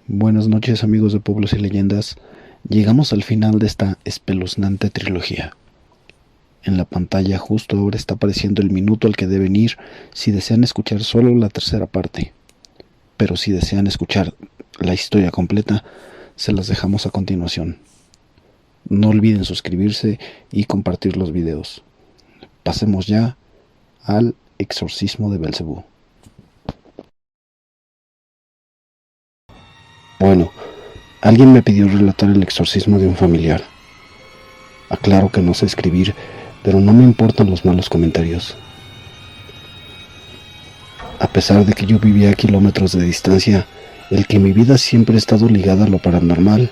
Buenas noches, amigos de Pueblos y Leyendas. Llegamos al final de esta espeluznante trilogía. En la pantalla justo ahora está apareciendo el minuto al que deben ir si desean escuchar solo la tercera parte. Pero si desean escuchar la historia completa, se las dejamos a continuación. No olviden suscribirse y compartir los videos. Pasemos ya al exorcismo de Belcebú. Bueno, alguien me pidió relatar el exorcismo de un familiar. Aclaro que no sé escribir, pero no me importan los malos comentarios. A pesar de que yo vivía a kilómetros de distancia, el que mi vida siempre ha estado ligada a lo paranormal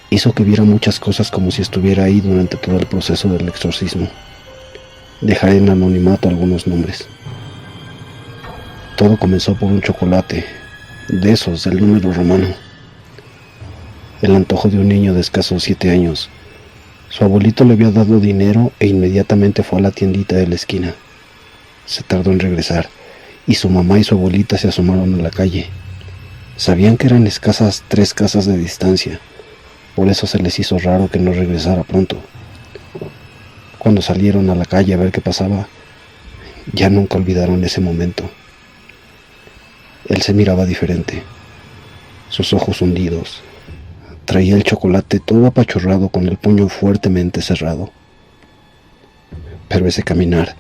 hizo que viera muchas cosas como si estuviera ahí durante todo el proceso del exorcismo. Dejaré en anonimato algunos nombres. Todo comenzó por un chocolate, de esos del número romano. El antojo de un niño de escasos 7 años. Su abuelito le había dado dinero e inmediatamente fue a la tiendita de la esquina. Se tardó en regresar, y su mamá y su abuelita se asomaron a la calle. Sabían que eran escasas 3 casas de distancia, por eso se les hizo raro que no regresara pronto. Cuando salieron a la calle a ver qué pasaba, ya nunca olvidaron ese momento. Él se miraba diferente, sus ojos hundidos. Traía el chocolate todo apachurrado con el puño fuertemente cerrado. Pero ese caminar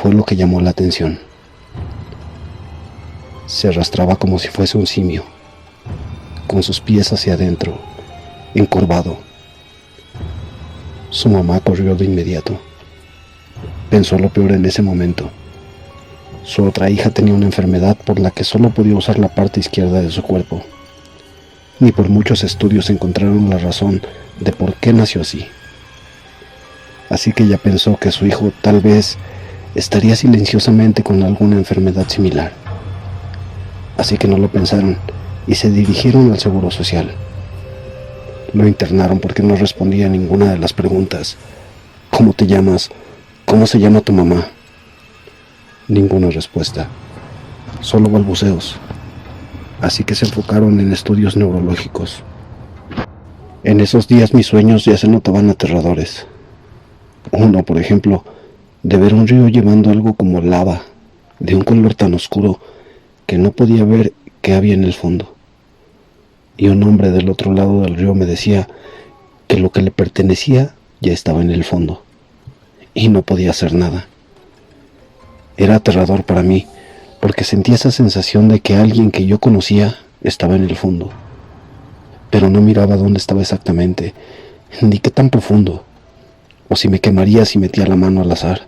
fue lo que llamó la atención. Se arrastraba como si fuese un simio, con sus pies hacia adentro, encorvado. Su mamá corrió de inmediato. Pensó lo peor en ese momento. Su otra hija tenía una enfermedad por la que solo podía usar la parte izquierda de su cuerpo. Ni por muchos estudios encontraron la razón de por qué nació así. Así que ella pensó que su hijo tal vez estaría silenciosamente con alguna enfermedad similar. Así que no lo pensaron y se dirigieron al Seguro Social. Lo internaron porque no respondía a ninguna de las preguntas. ¿Cómo te llamas? ¿Cómo se llama tu mamá? Ninguna respuesta. Solo balbuceos. Así que se enfocaron en estudios neurológicos. En esos días mis sueños ya se notaban aterradores. Uno, por ejemplo, de ver un río llevando algo como lava, de un color tan oscuro que no podía ver qué había en el fondo. Y un hombre del otro lado del río me decía que lo que le pertenecía ya estaba en el fondo, y no podía hacer nada. Era aterrador para mí, porque sentía esa sensación de que alguien que yo conocía estaba en el fondo, pero no miraba dónde estaba exactamente, ni qué tan profundo, o si me quemaría si metía la mano al azar.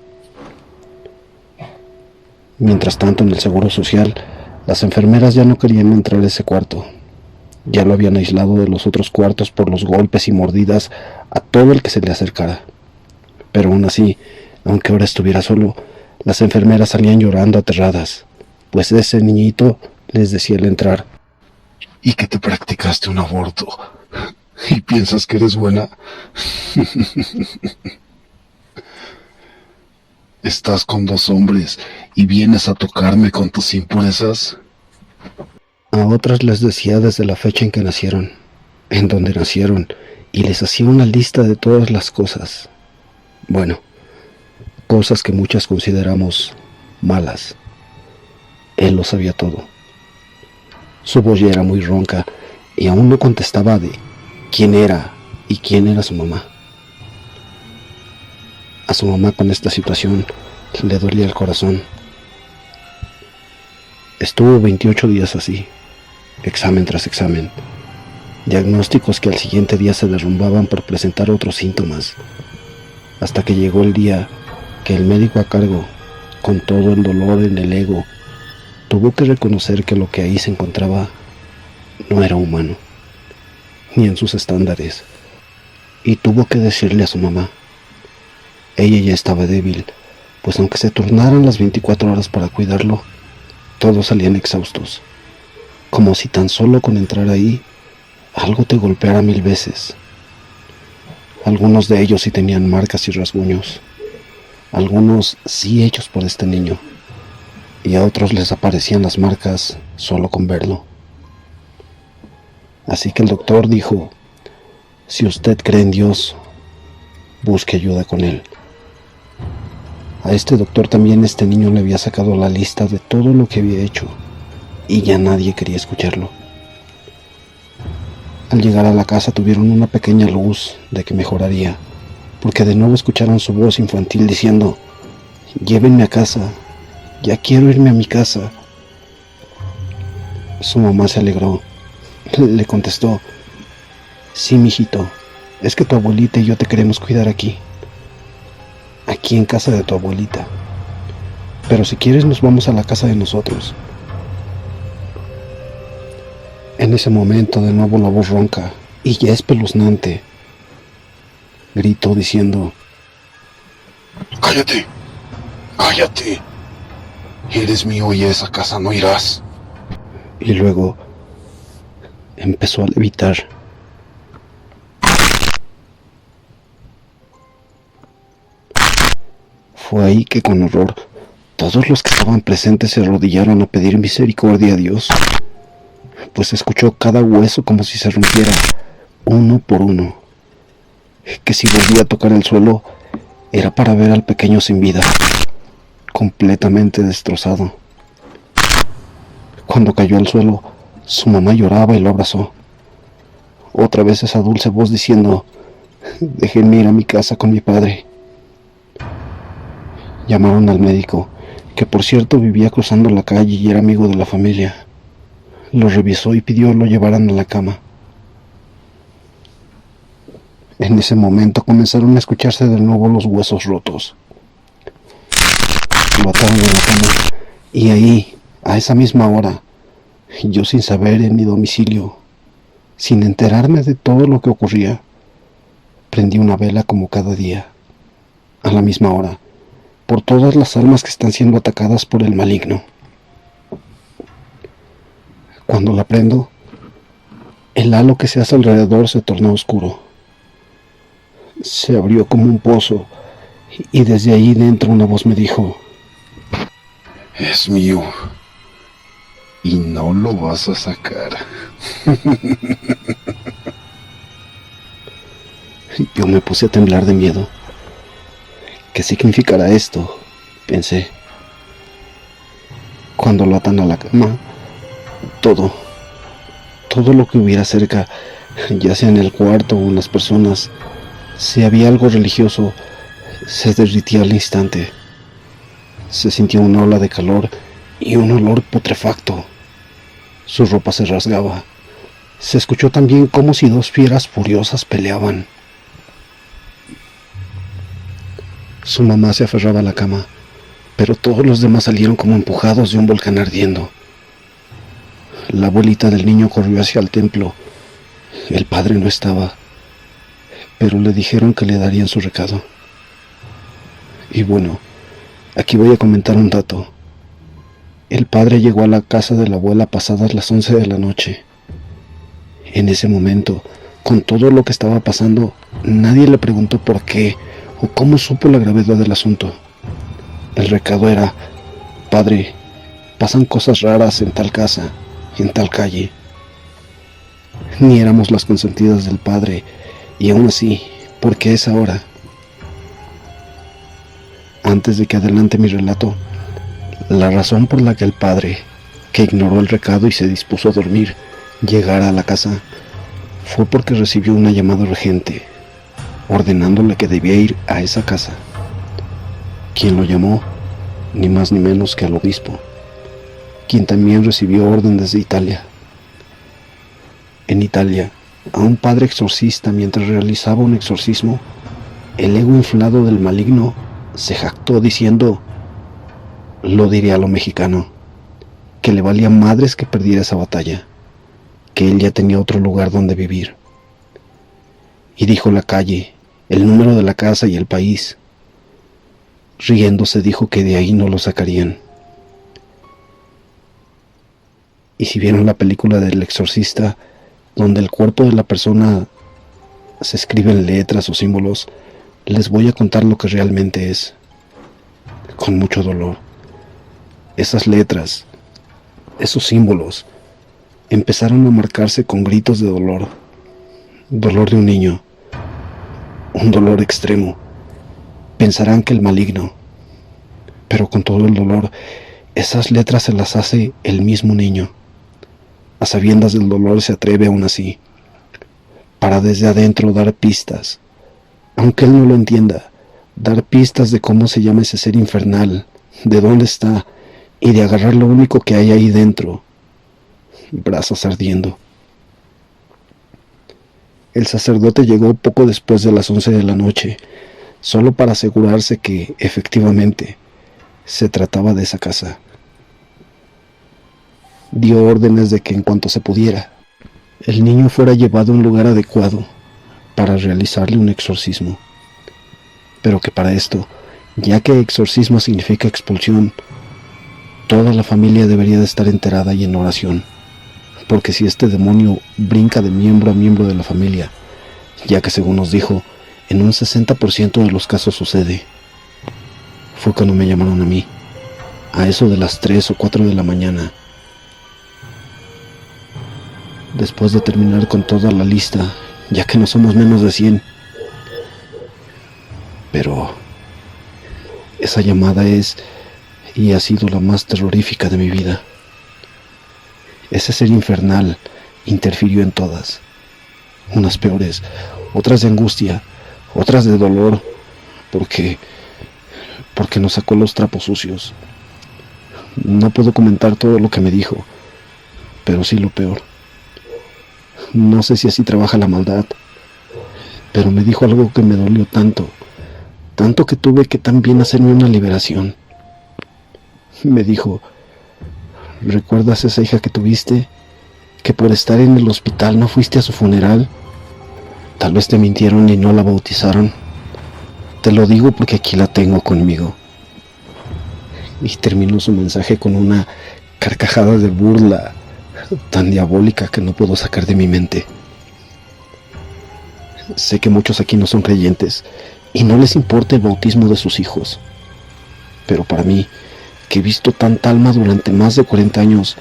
Mientras tanto, en el Seguro Social, las enfermeras ya no querían entrar a ese cuarto. Ya lo habían aislado de los otros cuartos por los golpes y mordidas a todo el que se le acercara. Pero aún así, aunque ahora estuviera solo, las enfermeras salían llorando aterradas, pues ese niñito les decía al entrar: ¿y que te practicaste un aborto? ¿Y piensas que eres buena? ¿Estás con 2 hombres y vienes a tocarme con tus impurezas? A otras les decía desde la fecha en que nacieron, en donde nacieron, y les hacía una lista de todas las cosas. Bueno, cosas que muchas consideramos malas. Él lo sabía todo. Su voz ya era muy ronca y aún no contestaba de quién era y quién era su mamá. A su mamá con esta situación le dolía el corazón. Estuvo 28 días así, examen tras examen, diagnósticos que al siguiente día se derrumbaban por presentar otros síntomas, hasta que llegó el día que el médico a cargo, con todo el dolor en el ego, tuvo que reconocer que lo que ahí se encontraba no era humano, ni en sus estándares, y tuvo que decirle a su mamá. Ella ya estaba débil, pues aunque se turnaran las 24 horas para cuidarlo, Todos salían exhaustos, como si tan solo con entrar ahí algo te golpeara 1000 veces. Algunos de ellos sí tenían marcas y rasguños, algunos sí hechos por este niño, y a otros les aparecían las marcas solo con verlo. Así que el doctor dijo: si usted cree en Dios, busque ayuda con él. A este doctor también este niño le había sacado la lista de todo lo que había hecho, y ya nadie quería escucharlo. Al llegar a la casa tuvieron una pequeña luz de que mejoraría, porque de nuevo escucharon su voz infantil diciendo: llévenme a casa, ya quiero irme a mi casa. Su mamá se alegró. Le contestó: sí, mijito, es que tu abuelita y yo te queremos cuidar aquí en casa de tu abuelita. Pero si quieres nos vamos a la casa de nosotros. En ese momento de nuevo la voz ronca y ya espeluznante gritó diciendo: ¡Cállate! ¡Cállate! Eres mío y a esa casa no irás. y luego empezó a levitar. Fue ahí que con horror todos los que estaban presentes se arrodillaron a pedir misericordia a Dios, pues escuchó cada hueso como si se rompiera, uno por uno, que si volvía a tocar el suelo era para ver al pequeño sin vida, completamente destrozado. Cuando cayó al suelo, su mamá lloraba y lo abrazó. Otra vez esa dulce voz diciendo: déjenme ir a mi casa con mi padre. Llamaron al médico, que por cierto vivía cruzando la calle y era amigo de la familia. Lo revisó y pidió lo llevaran a la cama. En ese momento comenzaron a escucharse de nuevo los huesos rotos. Lo ataron en la cama y ahí, a esa misma hora, yo sin saber en mi domicilio, sin enterarme de todo lo que ocurría, prendí una vela como cada día, a la misma hora, por todas las almas que están siendo atacadas por el maligno. Cuando la prendo, el halo que se hace alrededor se torna oscuro. Se abrió como un pozo y desde ahí dentro una voz me dijo: Es mío. Y no lo vas a sacar. Yo me puse a temblar de miedo. ¿Qué significará esto?, pensé. Cuando lo atan a la cama, todo lo que hubiera cerca, ya sea en el cuarto o en las personas, si había algo religioso, se derritía al instante. Se sintió una ola de calor y un olor putrefacto. Su ropa se rasgaba. Se escuchó también como si dos fieras furiosas peleaban. Su mamá se aferraba a la cama, pero todos los demás salieron como empujados de un volcán ardiendo. La abuelita del niño corrió hacia el templo. El padre no estaba, pero le dijeron que le darían su recado. Y bueno, aquí voy a comentar un dato. El padre llegó a la casa de la abuela pasadas las 11 de la noche. En ese momento, con todo lo que estaba pasando, nadie le preguntó por qué o cómo supo la gravedad del asunto. El recado era: padre, pasan cosas raras en tal casa, en tal calle. Ni éramos las consentidas del padre, y aún así, ¿por qué esa hora? Antes de que adelante mi relato, la razón por la que el padre, que ignoró el recado y se dispuso a dormir, llegara a la casa, fue porque recibió una llamada urgente, ordenándole que debía ir a esa casa. Quien lo llamó, ni más ni menos que al obispo, quien también recibió orden desde Italia. En Italia, a un padre exorcista, mientras realizaba un exorcismo, el ego inflado del maligno se jactó diciendo, lo diré a lo mexicano, que le valía madres que perdiera esa batalla, que él ya tenía otro lugar donde vivir. Y dijo la calle, el número de la casa y el país. Riéndose dijo que de ahí no lo sacarían. Y si vieron la película del Exorcista, donde el cuerpo de la persona se escribe en letras o símbolos, les voy a contar lo que realmente es, con mucho dolor. Esas letras, esos símbolos, empezaron a marcarse con gritos de dolor, dolor de un niño, un dolor extremo. Pensarán que el maligno, pero con todo el dolor, esas letras se las hace el mismo niño. A sabiendas del dolor se atreve aún así, para desde adentro dar pistas, aunque él no lo entienda, dar pistas de cómo se llama ese ser infernal, de dónde está, y de agarrar lo único que hay ahí dentro, brasas ardiendo. El sacerdote llegó poco después de las 11 de la noche, solo para asegurarse que, efectivamente, se trataba de esa casa. Dio órdenes de que en cuanto se pudiera, el niño fuera llevado a un lugar adecuado para realizarle un exorcismo. Pero que para esto, ya que exorcismo significa expulsión, toda la familia debería de estar enterada y en oración, porque si este demonio brinca de miembro a miembro de la familia, ya que según nos dijo, en un 60% de los casos sucede, fue cuando me llamaron a mí, a eso de las 3 o 4 de la mañana. Después de terminar con toda la lista, ya que no somos menos de 100. Pero esa llamada es y ha sido la más terrorífica de mi vida. Ese ser infernal interfirió en todas, unas peores, otras de angustia, otras de dolor, porque nos sacó los trapos sucios. No puedo comentar todo lo que me dijo, pero sí lo peor. No sé si así trabaja la maldad, pero me dijo algo que me dolió tanto que tuve que también hacerme una liberación. Me dijo, ¿recuerdas esa hija que tuviste? Que por estar en el hospital no fuiste a su funeral. Tal vez te mintieron y no la bautizaron. Te lo digo porque aquí la tengo conmigo. Y terminó su mensaje con una carcajada de burla tan diabólica que no puedo sacar de mi mente. Sé que muchos aquí no son creyentes y no les importa el bautismo de sus hijos, pero para mí, que he visto tanta alma durante más de 40 años,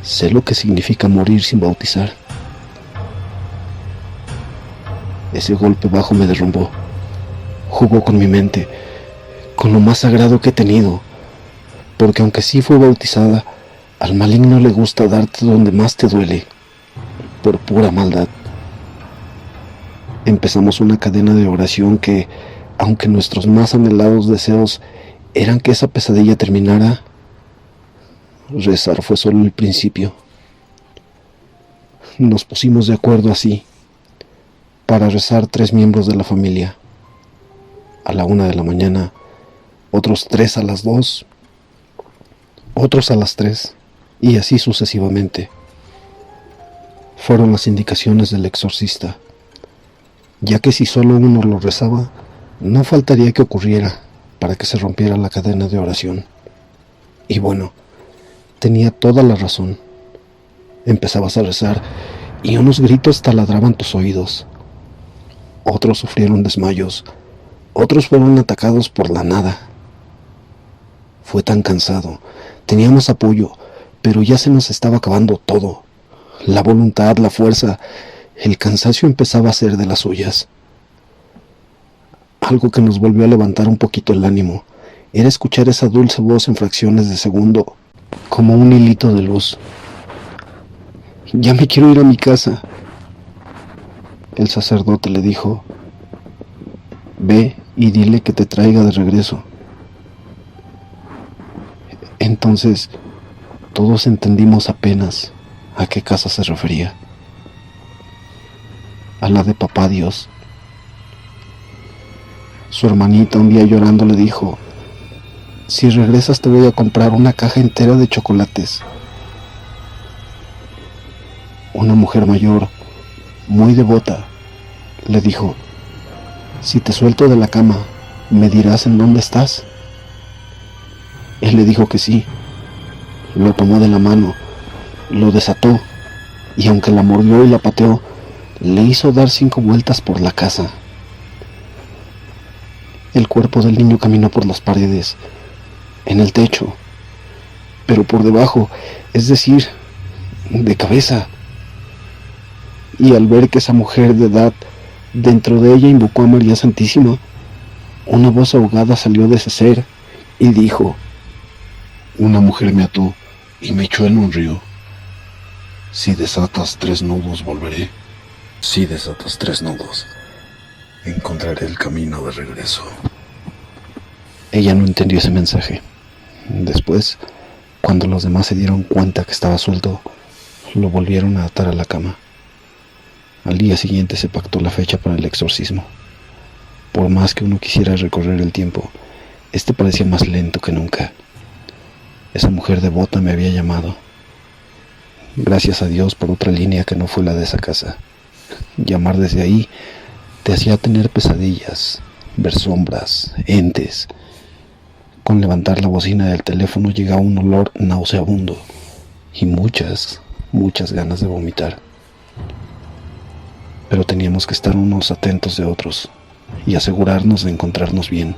sé lo que significa morir sin bautizar. Ese golpe bajo me derrumbó, jugó con mi mente, con lo más sagrado que he tenido, porque aunque sí fue bautizada, al maligno le gusta darte donde más te duele, por pura maldad. Empezamos una cadena de oración que, aunque nuestros más anhelados deseos eran que esa pesadilla terminara, rezar fue solo el principio. Nos pusimos de acuerdo así, para rezar 3 miembros de la familia. A la 1 de la mañana, otros 3 a las 2, otros a las 3, y así sucesivamente. Fueron las indicaciones del exorcista, ya que si solo uno lo rezaba, no faltaría que ocurriera para que se rompiera la cadena de oración. Y bueno, tenía toda la razón. Empezabas a rezar y unos gritos taladraban tus oídos. Otros sufrieron desmayos, otros fueron atacados por la nada. Fue tan cansado, teníamos apoyo, pero ya se nos estaba acabando todo. La voluntad, la fuerza, el cansancio empezaba a ser de las suyas. Algo que nos volvió a levantar un poquito el ánimo era escuchar esa dulce voz en fracciones de segundo, como un hilito de luz. Ya me quiero ir a mi casa. El sacerdote le dijo, ve y dile que te traiga de regreso. Entonces, todos entendimos apenas a qué casa se refería. A la de papá Dios. Su hermanita un día llorando le dijo, si regresas te voy a comprar una caja entera de chocolates. Una mujer mayor, muy devota, le dijo, si te suelto de la cama, ¿me dirás en dónde estás? Él le dijo que sí. Lo tomó de la mano, Lo desató y aunque la mordió y la pateó, le hizo dar 5 vueltas por la casa. El cuerpo del niño caminó por las paredes, en el techo, pero por debajo, es decir, de cabeza. Y al ver que esa mujer de edad dentro de ella invocó a María Santísima, una voz ahogada salió de ese ser y dijo: una mujer me ató y me echó en un río. Si desatas 3 nudos, volveré. Si desatas 3 nudos, encontraré el camino de regreso. Ella no entendió ese mensaje. Después, cuando los demás se dieron cuenta que estaba suelto, lo volvieron a atar a la cama. Al día siguiente se pactó la fecha para el exorcismo. Por más que uno quisiera recorrer el tiempo, este parecía más lento que nunca. Esa mujer devota me había llamado. Gracias a Dios por otra línea que no fue la de esa casa. Llamar desde ahí te hacía tener pesadillas, ver sombras, entes. Con levantar la bocina del teléfono llegaba un olor nauseabundo y muchas ganas de vomitar. Pero teníamos que estar unos atentos de otros y asegurarnos de encontrarnos bien,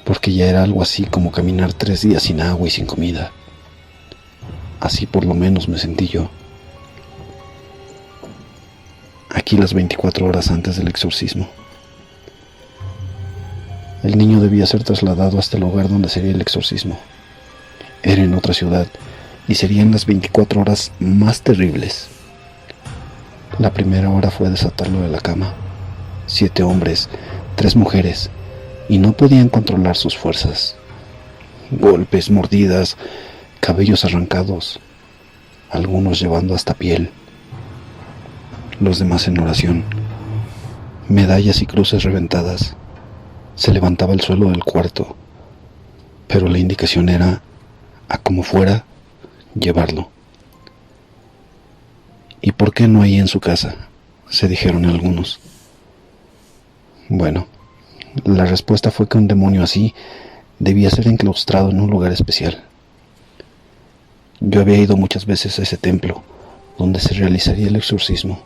porque ya era algo así como caminar 3 días sin agua y sin comida. Así por lo menos me sentí yo. Aquí las 24 horas antes del exorcismo. El niño debía ser trasladado hasta el lugar donde sería el exorcismo. Era en otra ciudad y serían las 24 horas más terribles. La primera hora fue desatarlo de la cama. 7 hombres, 3 mujeres, y no podían controlar sus fuerzas. Golpes, mordidas, cabellos arrancados, algunos llevando hasta piel, los demás en oración, medallas y cruces reventadas. Se levantaba el suelo del cuarto, pero la indicación era, a como fuera, llevarlo. ¿Y por qué no ahí en su casa?, se dijeron algunos. Bueno, la respuesta fue que un demonio así debía ser enclaustrado en un lugar especial. Yo había ido muchas veces a ese templo, donde se realizaría el exorcismo.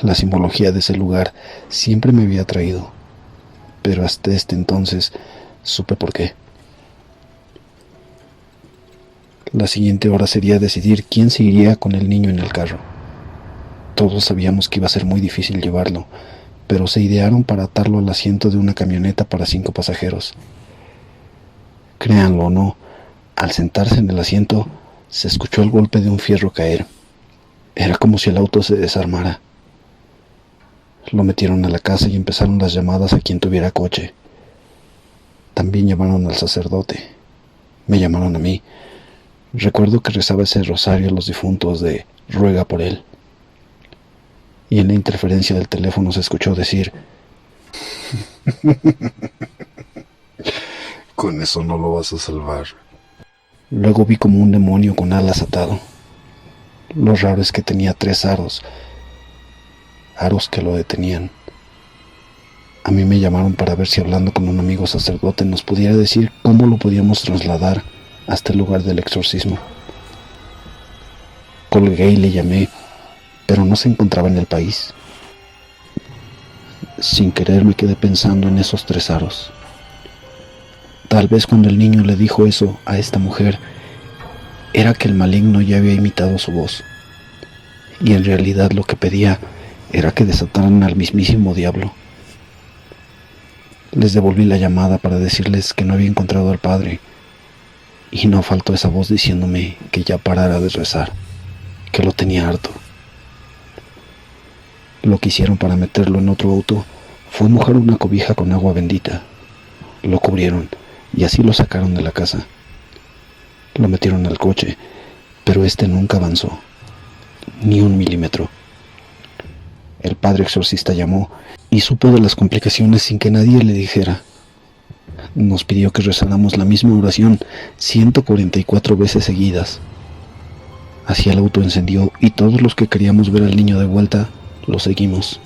La simbología de ese lugar siempre me había atraído, pero hasta este entonces supe por qué. La siguiente hora sería decidir quién se iría con el niño en el carro. Todos sabíamos que iba a ser muy difícil llevarlo, pero se idearon para atarlo al asiento de una camioneta para 5 pasajeros. Créanlo o no, al sentarse en el asiento, se escuchó el golpe de un fierro caer. Era como si el auto se desarmara. Lo metieron a la casa y empezaron las llamadas a quien tuviera coche. También llamaron al sacerdote. Me llamaron a mí. Recuerdo que rezaba ese rosario a los difuntos de ruega por él. Y en la interferencia del teléfono se escuchó decir: con eso no lo vas a salvar. Luego vi como un demonio con alas atado. Lo raro es que tenía 3 aros que lo detenían. A mí me llamaron para ver si hablando con un amigo sacerdote nos pudiera decir cómo lo podíamos trasladar hasta el lugar del exorcismo. Colgué y le llamé, pero no se encontraba en el país. Sin querer me quedé pensando en esos 3 aros. Tal vez cuando el niño le dijo eso a esta mujer, era que el maligno ya había imitado su voz, y en realidad lo que pedía era que desataran al mismísimo diablo. Les devolví la llamada para decirles que no había encontrado al padre, y no faltó esa voz diciéndome que ya parara de rezar, que lo tenía harto. Lo que hicieron para meterlo en otro auto fue mojar una cobija con agua bendita. Lo cubrieron y así lo sacaron de la casa. Lo metieron al coche, pero este nunca avanzó, ni 1 milímetro. El padre exorcista llamó y supo de las complicaciones sin que nadie le dijera. Nos pidió que rezáramos la misma oración 144 veces seguidas. Así el auto encendió y todos los que queríamos ver al niño de vuelta, lo seguimos.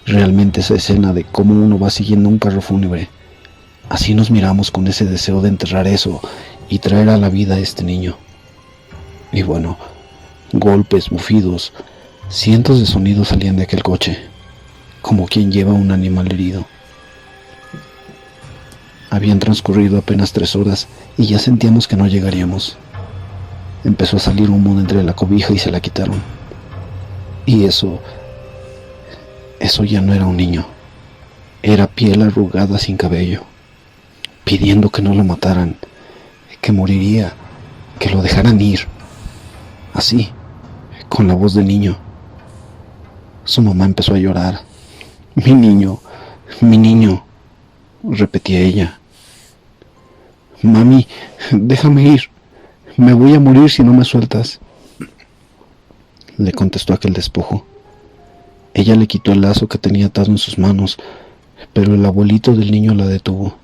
Realmente esa escena de cómo uno va siguiendo un carro fúnebre, así nos miramos con ese deseo de enterrar eso y traer a la vida a este niño. Y bueno, golpes, bufidos, cientos de sonidos salían de aquel coche, como quien lleva un animal herido. Habían transcurrido apenas 3 horas y ya sentíamos que no llegaríamos. Empezó a salir humo de entre la cobija y se la quitaron. Y eso ya no era un niño. Era piel arrugada sin cabello, pidiendo que no lo mataran, que moriría, que lo dejaran ir. Así, con la voz de niño. Su mamá empezó a llorar. Mi niño, repetía ella. Mami, déjame ir. Me voy a morir si no me sueltas, le contestó aquel despojo. Ella le quitó el lazo que tenía atado en sus manos, pero el abuelito del niño la detuvo.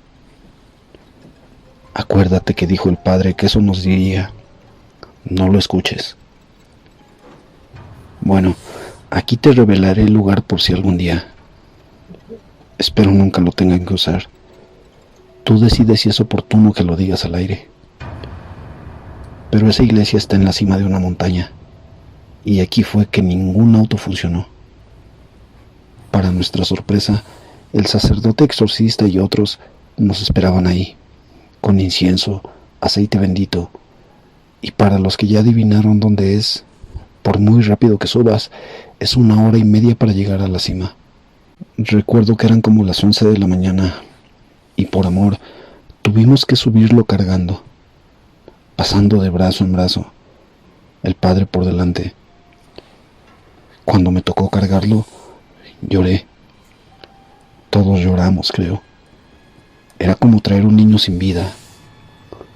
Acuérdate que dijo el padre que eso nos diría. No lo escuches. Bueno, aquí te revelaré el lugar por si algún día. Espero nunca lo tengan que usar. Tú decides si es oportuno que lo digas al aire. Pero esa iglesia está en la cima de una montaña, y aquí fue que ningún auto funcionó. Para nuestra sorpresa, el sacerdote exorcista y otros nos esperaban ahí, con incienso, aceite bendito, y para los que ya adivinaron dónde es, por muy rápido que subas, es 1 hora y media para llegar a la cima. Recuerdo que eran como las 11 de la mañana, y por amor, tuvimos que subirlo cargando, pasando de brazo en brazo, el padre por delante. Cuando me tocó cargarlo, lloré. Todos lloramos, creo. Era como traer un niño sin vida,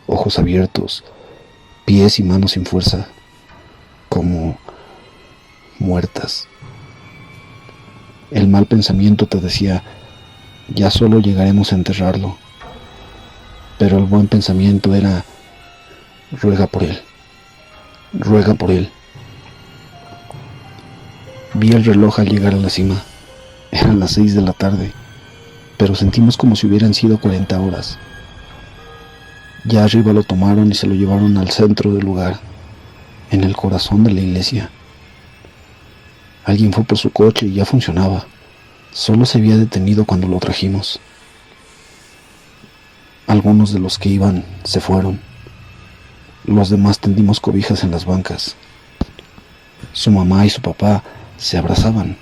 ojos abiertos, pies y manos sin fuerza, como muertas. El mal pensamiento te decía, ya solo llegaremos a enterrarlo. Pero el buen pensamiento era, ruega por él, ruega por él. Vi el reloj al llegar a la cima. Eran las 6 de la tarde, pero sentimos como si hubieran sido 40 horas. Ya arriba lo tomaron y se lo llevaron al centro del lugar, en el corazón de la iglesia. Alguien fue por su coche y ya funcionaba. Solo se había detenido cuando lo trajimos. Algunos de los que iban se fueron. Los demás tendimos cobijas en las bancas. Su mamá y su papá se abrazaban.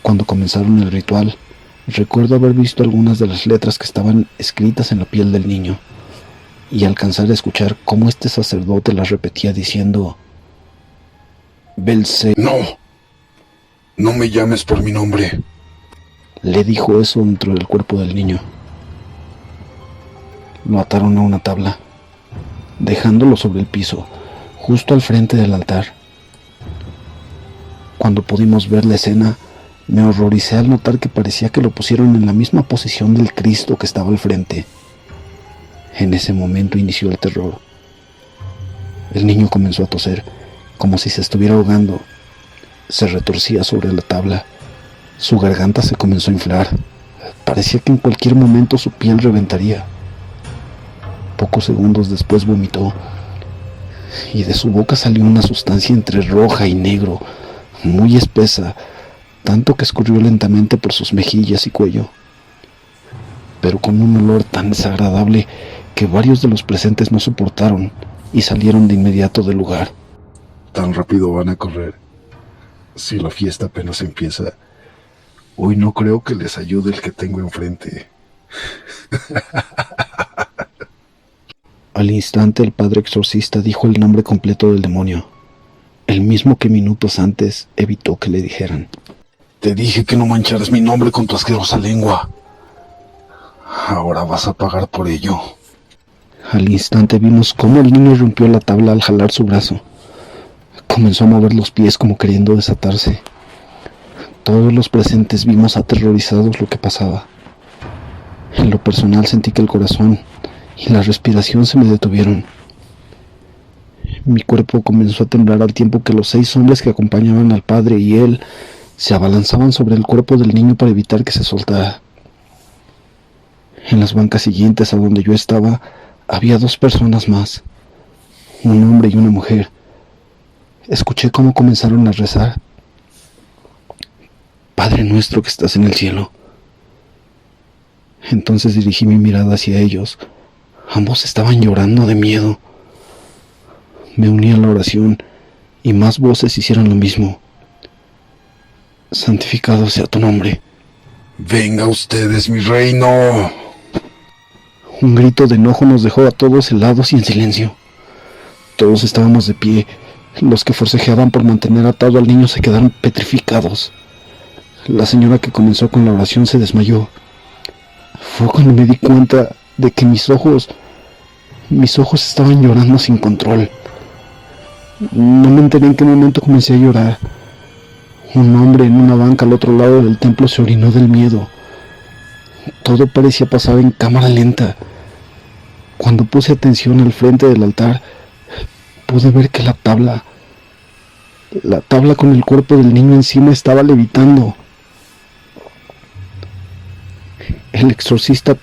Cuando comenzaron el ritual, recuerdo haber visto algunas de las letras que estaban escritas en la piel del niño y alcanzar a escuchar cómo este sacerdote las repetía diciendo: Belce. No me llames por mi nombre. Le dijo eso dentro del cuerpo del niño. Lo ataron a una tabla, dejándolo sobre el piso, justo al frente del altar. Cuando pudimos ver la escena, me horroricé al notar que parecía que lo pusieron en la misma posición del Cristo que estaba al frente. En ese momento inició el terror. El niño comenzó a toser, como si se estuviera ahogando. Se retorcía sobre la tabla. Su garganta se comenzó a inflar. Parecía que en cualquier momento su piel reventaría. Pocos segundos después vomitó, y de su boca salió una sustancia entre roja y negro, muy espesa, tanto que escurrió lentamente por sus mejillas y cuello, pero con un olor tan desagradable que varios de los presentes no soportaron y salieron de inmediato del lugar. Tan rápido van a correr. Si la fiesta apenas empieza, hoy no creo que les ayude el que tengo enfrente. Al instante el padre exorcista dijo el nombre completo del demonio, el mismo que minutos antes evitó que le dijeran. Te dije que no mancharas mi nombre con tu asquerosa lengua. Ahora vas a pagar por ello. Al instante vimos cómo el niño rompió la tabla al jalar su brazo. Comenzó a mover los pies como queriendo desatarse. Todos los presentes vimos aterrorizados lo que pasaba. En lo personal sentí que el corazón y la respiración se me detuvieron. Mi cuerpo comenzó a temblar al tiempo que los 6 hombres que acompañaban al padre y él se abalanzaban sobre el cuerpo del niño para evitar que se soltara. En las bancas siguientes a donde yo estaba había 2 personas más, un hombre y una mujer. Escuché cómo comenzaron a rezar. Padre nuestro que estás en el cielo. Entonces dirigí mi mirada hacia ellos. Ambos estaban llorando de miedo. Me uní a la oración y más voces hicieron lo mismo. Santificado sea tu nombre. Venga ustedes, mi reino. Un grito de enojo nos dejó a todos helados y en silencio. Todos estábamos de pie. Los que forcejeaban por mantener atado al niño se quedaron petrificados. La señora que comenzó con la oración se desmayó. Fue cuando me di cuenta de que mis ojos estaban llorando sin control. No me enteré en qué momento comencé a llorar. Un hombre en una banca al otro lado del templo se orinó del miedo. Todo parecía pasar en cámara lenta. Cuando puse atención al frente del altar, pude ver que la tabla con el cuerpo del niño encima estaba levitando. El exorcista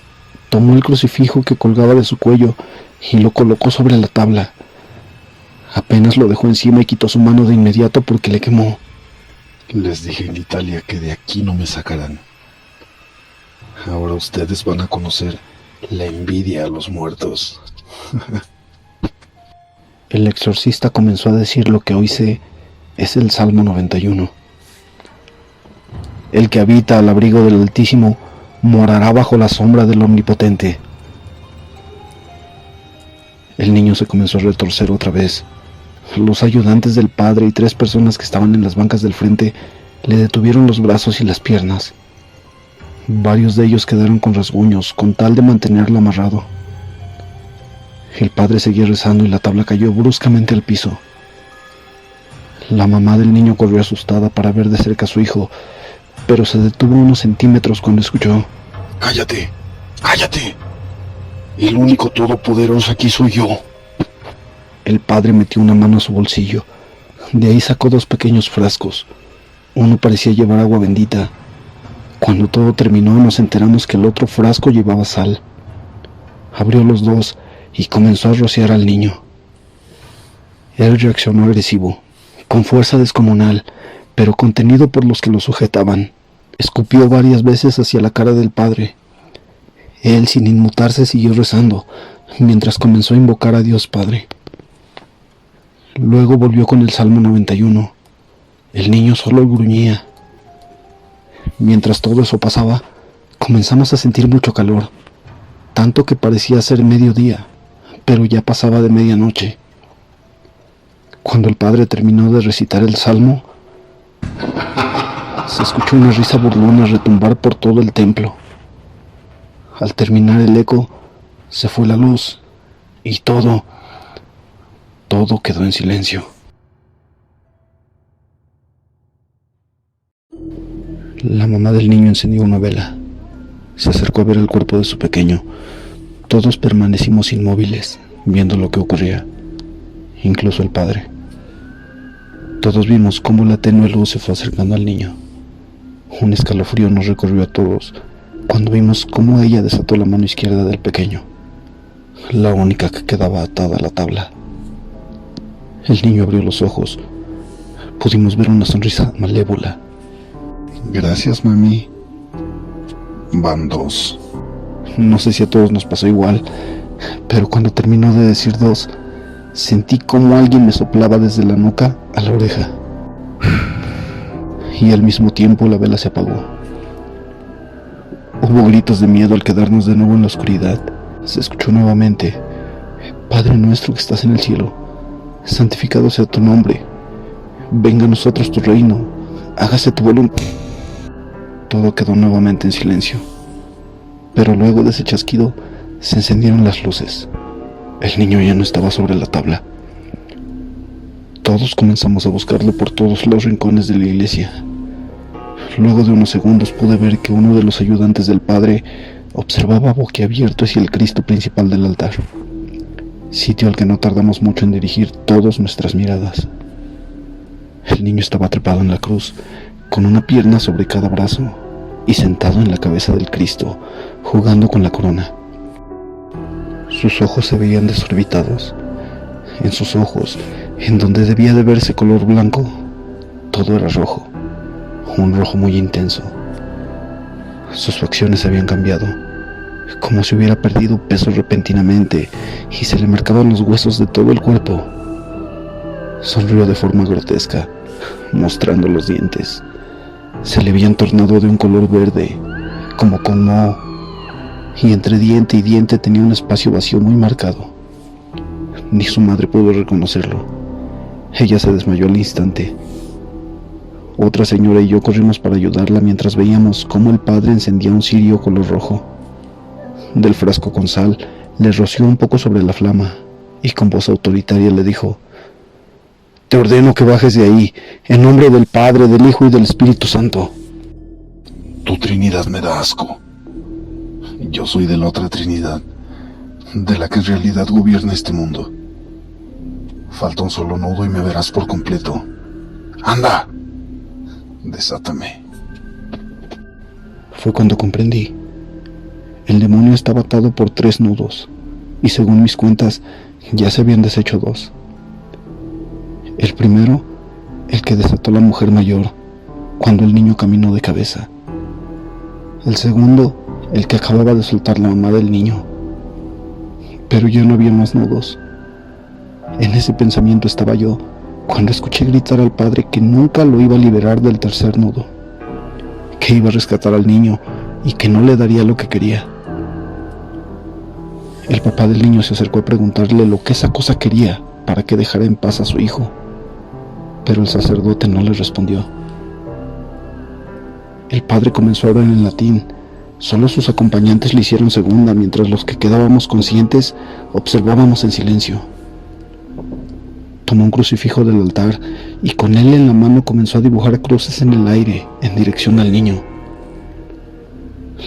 tomó el crucifijo que colgaba de su cuello y lo colocó sobre la tabla. Apenas lo dejó encima y quitó su mano de inmediato porque le quemó. Les dije en Italia que de aquí no me sacarán. Ahora ustedes van a conocer la envidia a los muertos. El exorcista comenzó a decir lo que hoy sé es el Salmo 91. El que habita al abrigo del Altísimo morará bajo la sombra del Omnipotente. El niño se comenzó a retorcer otra vez. Los ayudantes del padre y 3 personas que estaban en las bancas del frente le detuvieron los brazos y las piernas. Varios de ellos quedaron con rasguños con tal de mantenerlo amarrado. El padre seguía rezando y la tabla cayó bruscamente al piso. La mamá del niño corrió asustada para ver de cerca a su hijo, pero se detuvo unos centímetros cuando escuchó: ¡Cállate! ¡Cállate! El único todopoderoso aquí soy yo. El padre metió una mano a su bolsillo. De ahí sacó 2 pequeños frascos. Uno parecía llevar agua bendita. Cuando todo terminó nos enteramos que el otro frasco llevaba sal. Abrió los 2 y comenzó a rociar al niño. Él reaccionó agresivo, con fuerza descomunal, pero contenido por los que lo sujetaban. Escupió varias veces hacia la cara del padre. Él, sin inmutarse, siguió rezando, mientras comenzó a invocar a Dios Padre. Luego volvió con el Salmo 91. El niño solo gruñía. Mientras todo eso pasaba, comenzamos a sentir mucho calor, tanto que parecía ser mediodía, pero ya pasaba de medianoche. Cuando el padre terminó de recitar el Salmo, se escuchó una risa burlona retumbar por todo el templo. Al terminar el eco, se fue la luz y todo quedó en silencio. La mamá del niño encendió una vela. Se acercó a ver el cuerpo de su pequeño. Todos permanecimos inmóviles, viendo lo que ocurría, incluso el padre. Todos vimos cómo la tenue luz se fue acercando al niño. Un escalofrío nos recorrió a todos cuando vimos cómo ella desató la mano izquierda del pequeño, la única que quedaba atada a la tabla. El niño abrió los ojos. Pudimos ver una sonrisa malévola. Gracias, mami. Van 2. No sé si a todos nos pasó igual, pero cuando terminó de decir 2, sentí como alguien me soplaba desde la nuca a la oreja. Y al mismo tiempo la vela se apagó. Hubo gritos de miedo al quedarnos de nuevo en la oscuridad. Se escuchó nuevamente: Padre nuestro que estás en el cielo, santificado sea tu nombre. Venga a nosotros tu reino. Hágase tu voluntad. Todo quedó nuevamente en silencio. Pero luego de ese chasquido se encendieron las luces. El niño ya no estaba sobre la tabla. Todos comenzamos a buscarlo por todos los rincones de la iglesia. Luego de unos segundos pude ver que uno de los ayudantes del padre observaba boquiabierto hacia el Cristo principal del altar, sitio al que no tardamos mucho en dirigir todas nuestras miradas. El niño estaba trepado en la cruz, con una pierna sobre cada brazo, y sentado en la cabeza del Cristo, jugando con la corona. Sus ojos se veían desorbitados. En sus ojos, en donde debía de verse color blanco, todo era rojo, un rojo muy intenso. Sus facciones habían cambiado, como si hubiera perdido peso repentinamente y se le marcaban los huesos de todo el cuerpo. Sonrió de forma grotesca, mostrando los dientes. Se le habían tornado de un color verde, como con moho, y entre diente y diente tenía un espacio vacío muy marcado. Ni su madre pudo reconocerlo. Ella se desmayó al instante. Otra señora y yo corrimos para ayudarla mientras veíamos cómo el padre encendía un cirio color rojo. Del frasco con sal le roció un poco sobre la flama y con voz autoritaria le dijo: «Te ordeno que bajes de ahí, en nombre del Padre, del Hijo y del Espíritu Santo». Tu Trinidad me da asco. Yo soy de la otra Trinidad, de la que en realidad gobierna este mundo. Falta un solo nudo y me verás por completo. ¡Anda! Desátame. Fue cuando comprendí. El demonio estaba atado por 3 nudos, y según mis cuentas, ya se habían deshecho 2. El primero, el que desató la mujer mayor, cuando el niño caminó de cabeza. El segundo, el que acababa de soltar la mamá del niño. Pero ya no había más nudos. En ese pensamiento estaba yo, cuando escuché gritar al padre que nunca lo iba a liberar del tercer nudo, que iba a rescatar al niño y que no le daría lo que quería. El papá del niño se acercó a preguntarle lo que esa cosa quería para que dejara en paz a su hijo, pero el sacerdote no le respondió. El padre comenzó a orar en latín. Solo sus acompañantes le hicieron segunda, mientras los que quedábamos conscientes observábamos en silencio. Tomó un crucifijo del altar y con él en la mano comenzó a dibujar cruces en el aire en dirección al niño.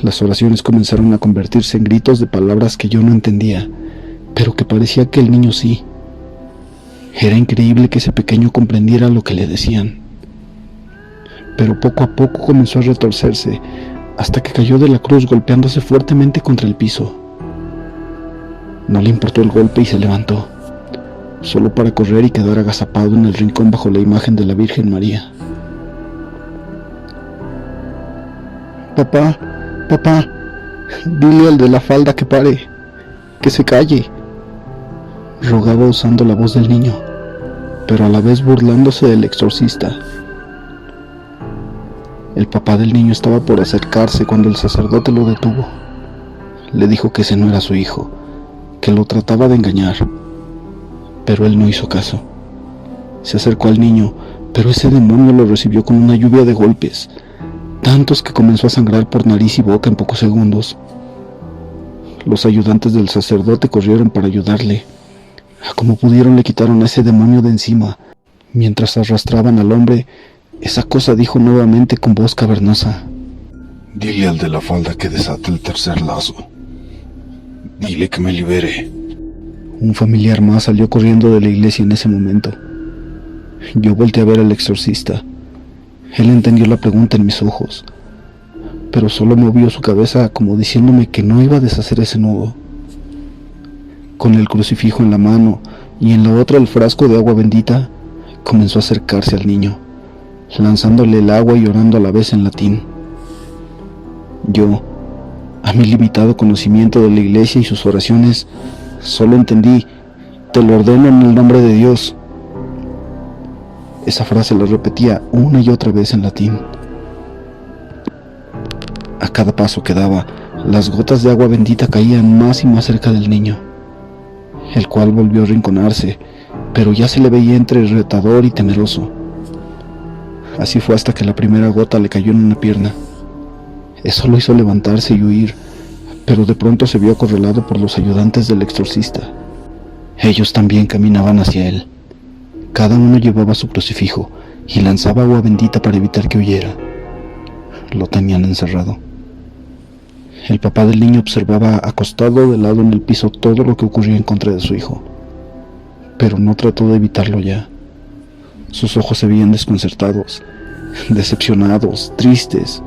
Las oraciones comenzaron a convertirse en gritos de palabras que yo no entendía, pero que parecía que el niño sí. Era increíble que ese pequeño comprendiera lo que le decían. Pero poco a poco comenzó a retorcerse, hasta que cayó de la cruz golpeándose fuertemente contra el piso. No le importó el golpe y se levantó, solo para correr y quedar agazapado en el rincón bajo la imagen de la Virgen María. «Papá, papá, dile al de la falda que pare, que se calle», rogaba usando la voz del niño, pero a la vez burlándose del exorcista. El papá del niño estaba por acercarse cuando el sacerdote lo detuvo. Le dijo que ese no era su hijo, que lo trataba de engañar, pero él no hizo caso. Se acercó al niño, pero ese demonio lo recibió con una lluvia de golpes, tantos que comenzó a sangrar por nariz y boca en pocos segundos. Los ayudantes del sacerdote corrieron para ayudarle. A como pudieron le quitaron a ese demonio de encima. Mientras arrastraban al hombre, esa cosa dijo nuevamente con voz cavernosa: Dile al de la falda que desate el tercer lazo. Dile que me libere. Un familiar más salió corriendo de la iglesia en ese momento. Yo volteé a ver al exorcista. Él entendió la pregunta en mis ojos, pero solo movió su cabeza como diciéndome que no iba a deshacer ese nudo. Con el crucifijo en la mano y en la otra el frasco de agua bendita, comenzó a acercarse al niño, lanzándole el agua y orando a la vez en latín. Yo, a mi limitado conocimiento de la iglesia y sus oraciones, solo entendí: te lo ordeno en el nombre de Dios. Esa frase la repetía una y otra vez en latín. A cada paso que daba, las gotas de agua bendita caían más y más cerca del niño, el cual volvió a arrinconarse, pero ya se le veía entre retador y temeroso. Así fue hasta que la primera gota le cayó en una pierna. Eso lo hizo levantarse y huir, pero de pronto se vio acorralado por los ayudantes del exorcista. Ellos también caminaban hacia él. Cada uno llevaba su crucifijo y lanzaba agua bendita para evitar que huyera. Lo tenían encerrado. El papá del niño observaba acostado de lado en el piso todo lo que ocurría en contra de su hijo, pero no trató de evitarlo ya. Sus ojos se veían desconcertados, decepcionados, tristes.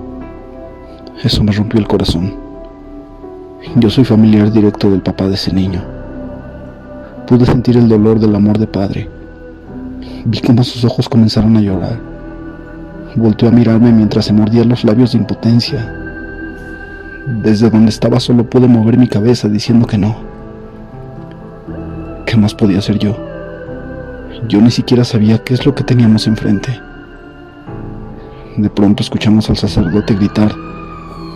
Eso me rompió el corazón. Yo soy familiar directo del papá de ese niño. pude sentir el dolor del amor de padre. Vi cómo sus ojos comenzaron a llorar. Volteó a mirarme mientras se mordía los labios de impotencia. Desde donde estaba solo pude mover mi cabeza diciendo que no. ¿Qué más podía hacer yo? Yo ni siquiera sabía qué es lo que teníamos enfrente. De pronto escuchamos al sacerdote gritar: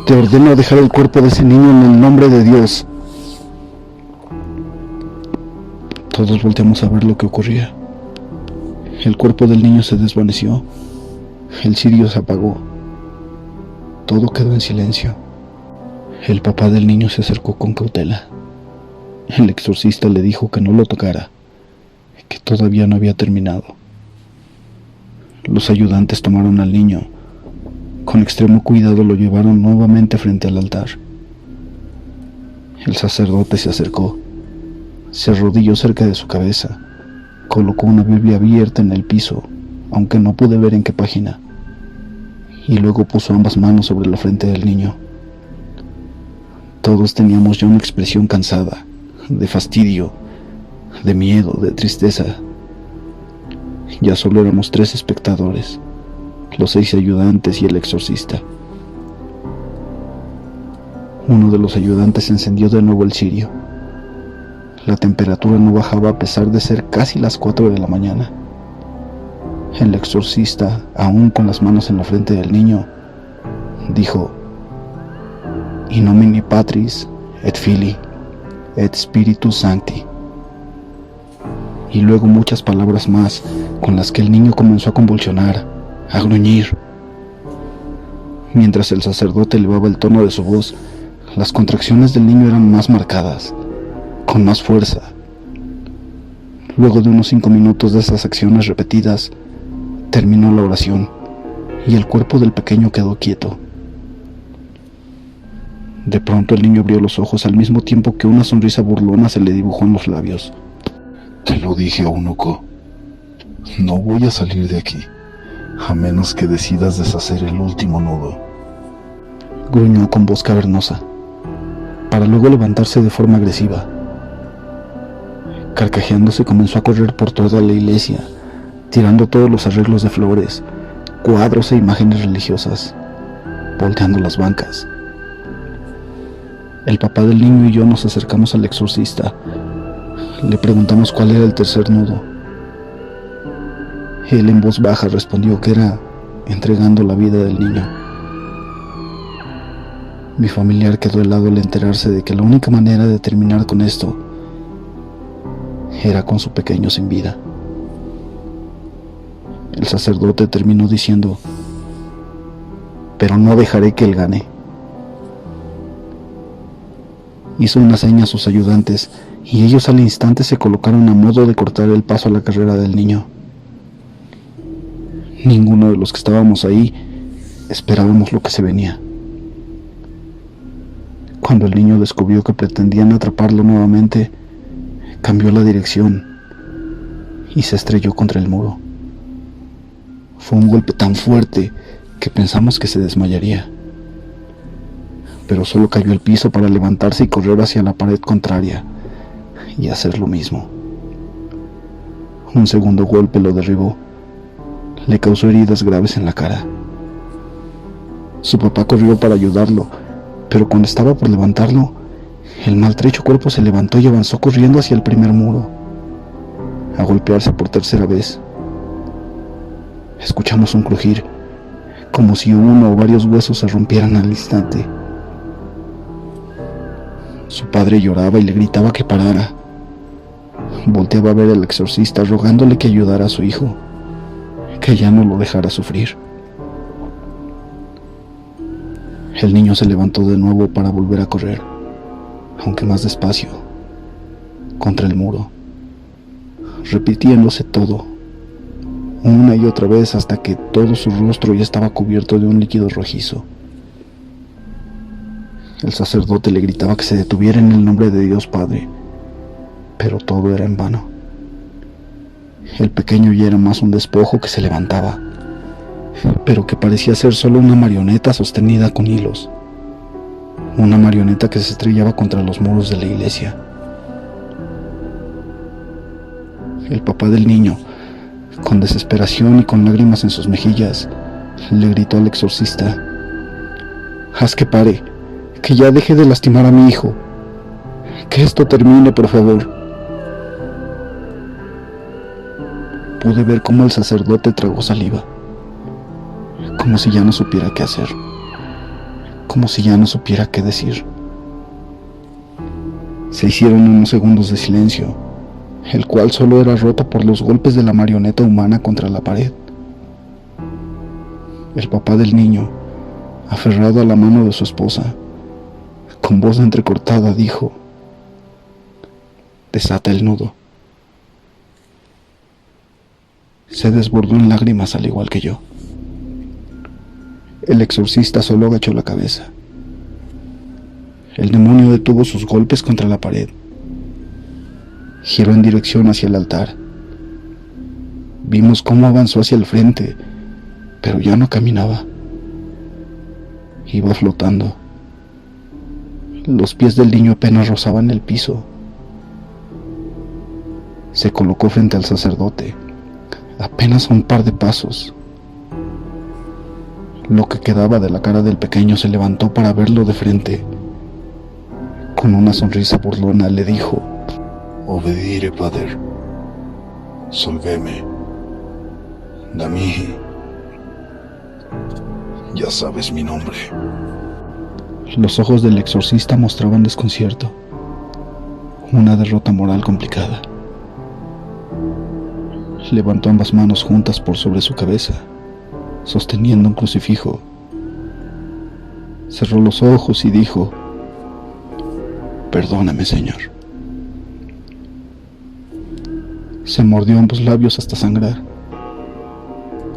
«Te ordeno dejar el cuerpo de ese niño en el nombre de Dios». Todos volteamos a ver lo que ocurría. El cuerpo del niño se desvaneció. El cirio se apagó. Todo quedó en silencio. El papá del niño se acercó con cautela. El exorcista le dijo que no lo tocara, que todavía no había terminado. Los ayudantes tomaron al niño. Con extremo cuidado lo llevaron nuevamente frente al altar. El sacerdote se acercó, se arrodilló cerca de su cabeza, colocó una Biblia abierta en el piso, aunque no pude ver en qué página, y luego puso ambas manos sobre la frente del niño. Todos teníamos ya una expresión cansada, de fastidio, de miedo, de tristeza. Ya solo éramos 3 espectadores, los 6 ayudantes y el exorcista. Uno de los ayudantes encendió de nuevo el cirio. La temperatura no bajaba a pesar de ser casi las 4 de la mañana. El exorcista, aún con las manos en la frente del niño, dijo: «In nomine Patris, et Filii, et Spiritus Sancti». Y luego muchas palabras más, con las que el niño comenzó a convulsionar, a gruñir. Mientras el sacerdote elevaba el tono de su voz, las contracciones del niño eran más marcadas, con más fuerza. Luego de unos 5 minutos de esas acciones repetidas, terminó la oración, y el cuerpo del pequeño quedó quieto. De pronto el niño abrió los ojos al mismo tiempo que una sonrisa burlona se le dibujó en los labios. Te lo dije, eunuco. No voy a salir de aquí, a menos que decidas deshacer el último nudo. Gruñó con voz cavernosa, para luego levantarse de forma agresiva. Carcajeándose comenzó a correr por toda la iglesia, tirando todos los arreglos de flores, cuadros e imágenes religiosas, volteando las bancas. El papá del niño y yo nos acercamos al exorcista. Le preguntamos cuál era el tercer nudo. Él en voz baja respondió que era entregando la vida del niño. Mi familiar quedó helado al enterarse de que la única manera de terminar con esto era con su pequeño sin vida. El sacerdote terminó diciendo: «Pero no dejaré que él gane». Hizo una seña a sus ayudantes y ellos al instante se colocaron a modo de cortar el paso a la carrera del niño. Ninguno de los que estábamos ahí esperábamos lo que se venía. Cuando el niño descubrió que pretendían atraparlo nuevamente, cambió la dirección y se estrelló contra el muro. Fue un golpe tan fuerte que pensamos que se desmayaría, pero solo cayó al piso para levantarse y correr hacia la pared contraria y hacer lo mismo. Un segundo golpe lo derribó. Le causó heridas graves en la cara. Su papá corrió para ayudarlo, pero cuando estaba por levantarlo, el maltrecho cuerpo se levantó y avanzó corriendo hacia el primer muro, a golpearse por tercera vez. Escuchamos un crujir, como si uno o varios huesos se rompieran al instante. Su padre lloraba y le gritaba que parara. Volteaba a ver al exorcista rogándole que ayudara a su hijo, que ya no lo dejara sufrir. El niño se levantó de nuevo para volver a correr, aunque más despacio, contra el muro, repitiéndose todo, una y otra vez hasta que todo su rostro ya estaba cubierto de un líquido rojizo. El sacerdote le gritaba que se detuviera en el nombre de Dios Padre, pero todo era en vano. El pequeño ya era más un despojo que se levantaba, pero que parecía ser solo una marioneta sostenida con hilos, una marioneta que se estrellaba contra los muros de la iglesia. El papá del niño, con desesperación y con lágrimas en sus mejillas, le gritó al exorcista: «Haz que pare, que ya deje de lastimar a mi hijo. Que esto termine, por favor». Pude ver cómo el sacerdote tragó saliva, como si ya no supiera qué hacer, como si ya no supiera qué decir. Se hicieron unos segundos de silencio, el cual solo era roto por los golpes de la marioneta humana contra la pared. El papá del niño, aferrado a la mano de su esposa, con voz entrecortada dijo: «Desata el nudo». Se desbordó en lágrimas al igual que yo. El exorcista solo agachó la cabeza. El demonio detuvo sus golpes contra la pared. Giró en dirección hacia el altar. Vimos cómo avanzó hacia el frente, pero ya no caminaba. Iba flotando. Los pies del niño apenas rozaban el piso. Se colocó frente al sacerdote, apenas a un par de pasos. Lo que quedaba de la cara del pequeño se levantó para verlo de frente. Con una sonrisa burlona le dijo: «Obediré, Pater. Solveme. Damihi. Ya sabes mi nombre». Los ojos del exorcista mostraban desconcierto, una derrota moral complicada. Levantó ambas manos juntas por sobre su cabeza, sosteniendo un crucifijo. Cerró los ojos y dijo: «Perdóname, Señor». Se mordió ambos labios hasta sangrar.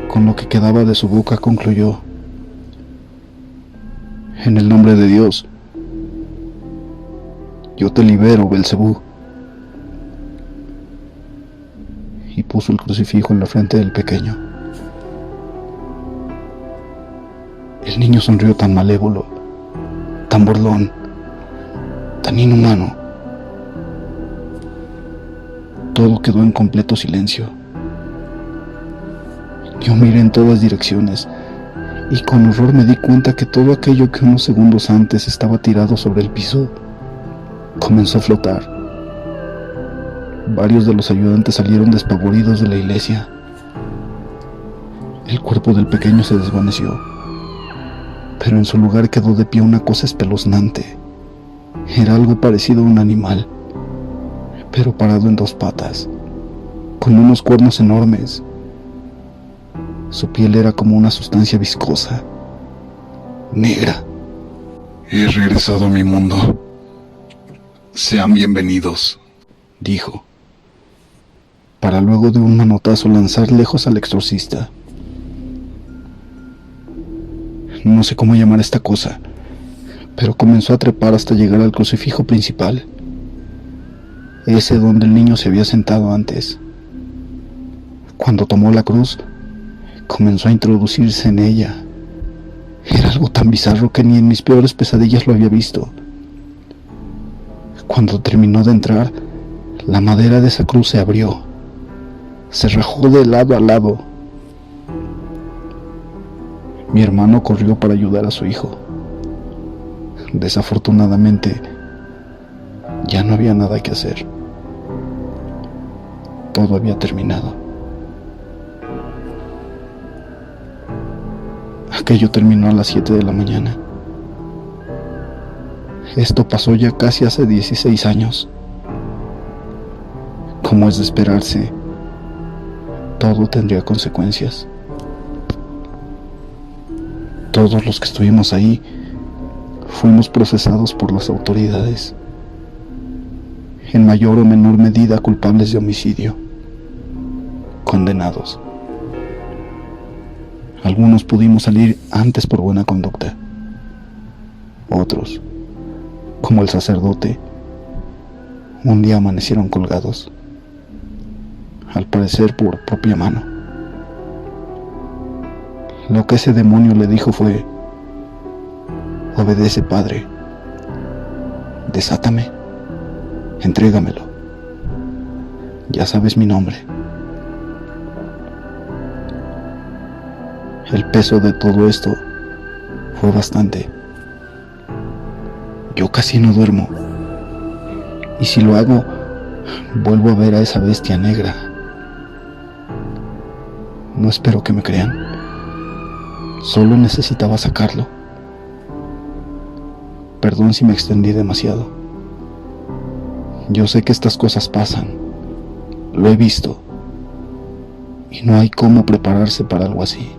Con lo que quedaba de su boca concluyó: «En el nombre de Dios, yo te libero, Belcebú». Y puso el crucifijo en la frente del pequeño. El niño sonrió tan malévolo, tan burlón, tan inhumano. Todo quedó en completo silencio. Yo miré en todas direcciones y con horror me di cuenta que todo aquello que unos segundos antes estaba tirado sobre el piso comenzó a flotar. Varios de los ayudantes salieron despavoridos de la iglesia. El cuerpo del pequeño se desvaneció, pero en su lugar quedó de pie una cosa espeluznante. Era algo parecido a un animal, pero parado en dos patas, con unos cuernos enormes. Su piel era como una sustancia viscosa, negra. «He regresado a mi mundo. Sean bienvenidos», dijo, para luego de un manotazo lanzar lejos al exorcista. No sé cómo llamar esta cosa, pero comenzó a trepar hasta llegar al crucifijo principal, ese donde el niño se había sentado antes. Cuando tomó la cruz, comenzó a introducirse en ella. Era algo tan bizarro que ni en mis peores pesadillas lo había visto. Cuando terminó de entrar, la madera de esa cruz se abrió, se rajó de lado a lado. Mi hermano corrió para ayudar a su hijo. Desafortunadamente, ya no había nada que hacer. Todo había terminado. Aquello terminó a las 7 de la mañana. Esto pasó ya casi hace 16 años. Como es de esperarse, todo tendría consecuencias. Todos los que estuvimos ahí fuimos procesados por las autoridades, en mayor o menor medida culpables de homicidio, condenados. Algunos pudimos salir antes por buena conducta. Otros, como el sacerdote, un día amanecieron colgados, al parecer por propia mano. Lo que ese demonio le dijo fue: «Obedece, Padre. Desátame. Entrégamelo. Ya sabes mi nombre. El peso de todo esto fue bastante. Yo casi no duermo. Y si lo hago, vuelvo a ver a esa bestia negra. No espero que me crean. Solo necesitaba sacarlo. Perdón si me extendí demasiado. Yo sé que estas cosas pasan. Lo he visto. Y no hay cómo prepararse para algo así.